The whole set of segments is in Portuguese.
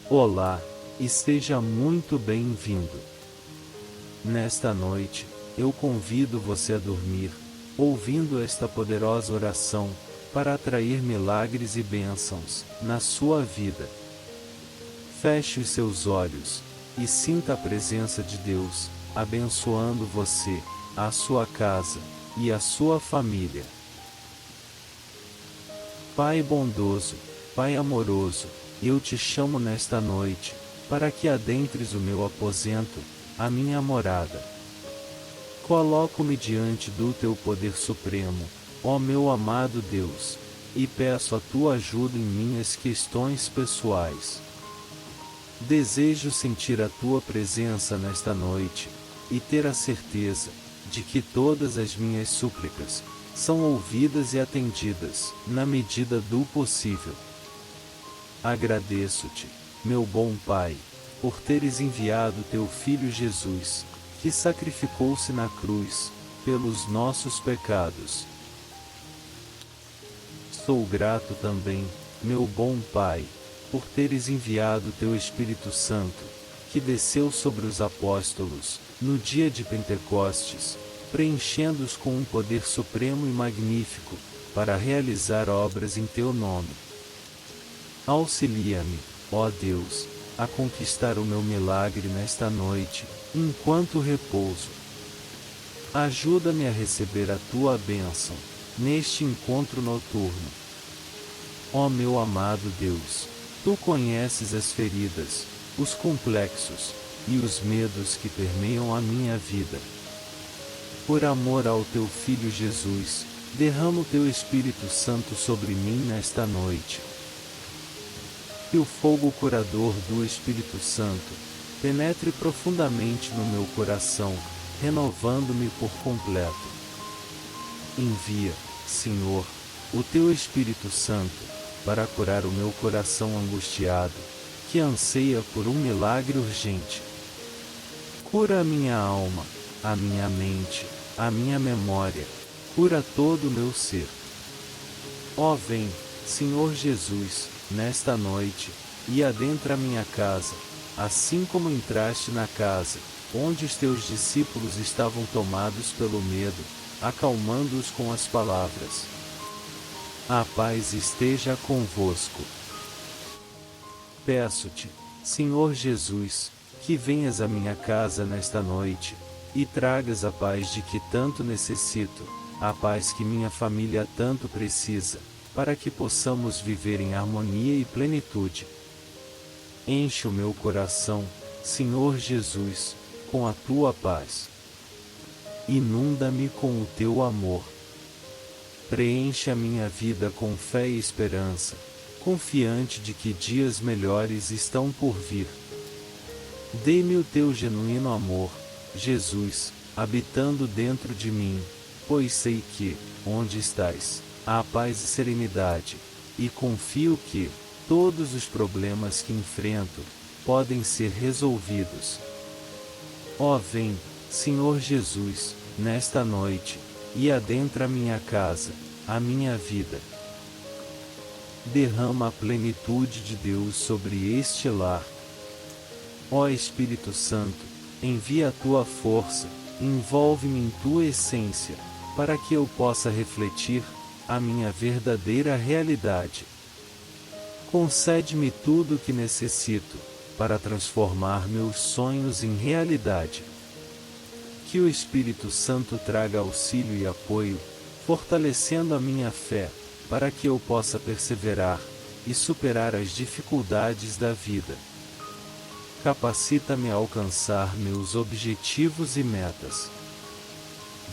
Olá, e seja muito bem-vindo. Nesta noite, eu convido você a dormir, ouvindo esta poderosa oração, para atrair milagres e bênçãos na sua vida. Feche os seus olhos e sinta a presença de Deus, abençoando você, a sua casa e a sua família. Pai bondoso, Pai amoroso, eu te chamo nesta noite, para que adentres o meu aposento, a minha morada. Coloco-me diante do teu poder supremo, ó meu amado Deus, e peço a tua ajuda em minhas questões pessoais. Desejo sentir a tua presença nesta noite, e ter a certeza de que todas as minhas súplicas são ouvidas e atendidas, na medida do possível. Agradeço-te, meu bom Pai, por teres enviado teu Filho Jesus, que sacrificou-se na cruz, pelos nossos pecados. Sou grato também, meu bom Pai, por teres enviado teu Espírito Santo, que desceu sobre os apóstolos, no dia de Pentecostes, preenchendo-os com um poder supremo e magnífico, para realizar obras em teu nome. Auxilia-me, ó Deus, a conquistar o meu milagre nesta noite, enquanto repouso. Ajuda-me a receber a tua bênção, neste encontro noturno. Ó meu amado Deus, tu conheces as feridas, os complexos, e os medos que permeiam a minha vida. Por amor ao teu Filho Jesus, derrama o teu Espírito Santo sobre mim nesta noite. Que o fogo curador do Espírito Santo penetre profundamente no meu coração, renovando-me por completo. Envia, Senhor, o teu Espírito Santo, para curar o meu coração angustiado, que anseia por um milagre urgente. Cura a minha alma, a minha mente, a minha memória, cura todo o meu ser. Ó, vem, Senhor Jesus, nesta noite, e adentra a minha casa, assim como entraste na casa, onde os teus discípulos estavam tomados pelo medo, acalmando-os com as palavras: a paz esteja convosco. Peço-te, Senhor Jesus, que venhas à minha casa nesta noite, e tragas a paz de que tanto necessito, a paz que minha família tanto precisa, para que possamos viver em harmonia e plenitude. Enche o meu coração, Senhor Jesus, com a tua paz. Inunda-me com o teu amor. Preenche a minha vida com fé e esperança, confiante de que dias melhores estão por vir. Dê-me o teu genuíno amor, Jesus, habitando dentro de mim, pois sei que, onde estás, há paz e serenidade, e confio que todos os problemas que enfrento podem ser resolvidos. Ó, vem, Senhor Jesus, nesta noite, e adentra a minha casa, a minha vida. Derrama a plenitude de Deus sobre este lar. Ó Espírito Santo, envia a tua força, envolve-me em tua essência, para que eu possa refletir a minha verdadeira realidade. Concede-me tudo o que necessito, para transformar meus sonhos em realidade. Que o Espírito Santo traga auxílio e apoio, fortalecendo a minha fé, para que eu possa perseverar e superar as dificuldades da vida. Capacita-me a alcançar meus objetivos e metas.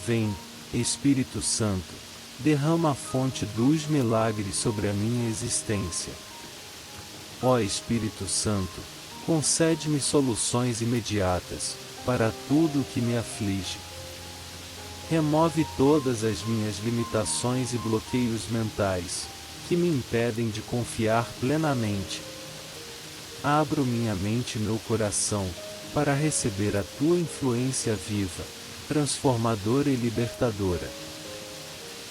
Vem, Espírito Santo, derrama a fonte dos milagres sobre a minha existência. Ó Espírito Santo, concede-me soluções imediatas para tudo o que me aflige. Remove todas as minhas limitações e bloqueios mentais, que me impedem de confiar plenamente. Abro minha mente e meu coração, para receber a tua influência viva, transformadora e libertadora.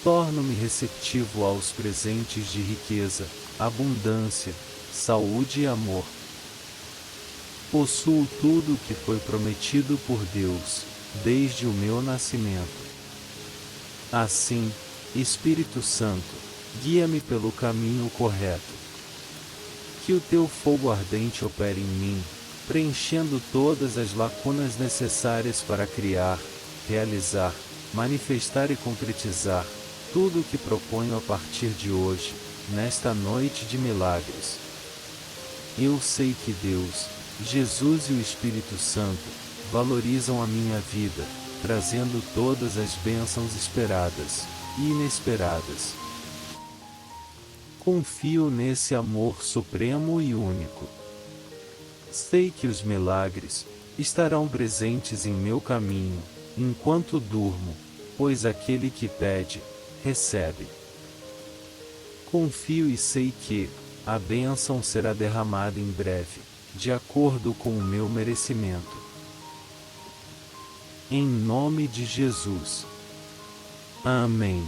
Torno-me receptivo aos presentes de riqueza, abundância, saúde e amor. Possuo tudo o que foi prometido por Deus, desde o meu nascimento. Assim, Espírito Santo, guia-me pelo caminho correto. Que o teu fogo ardente opere em mim, preenchendo todas as lacunas necessárias para criar, realizar, manifestar e concretizar tudo o que proponho a partir de hoje, nesta noite de milagres. Eu sei que Deus, Jesus e o Espírito Santo valorizam a minha vida, trazendo todas as bênçãos esperadas e inesperadas. Confio nesse amor supremo e único. Sei que os milagres estarão presentes em meu caminho, enquanto durmo, pois aquele que pede, recebe. Confio e sei que a bênção será derramada em breve, de acordo com o meu merecimento. Em nome de Jesus. Amém.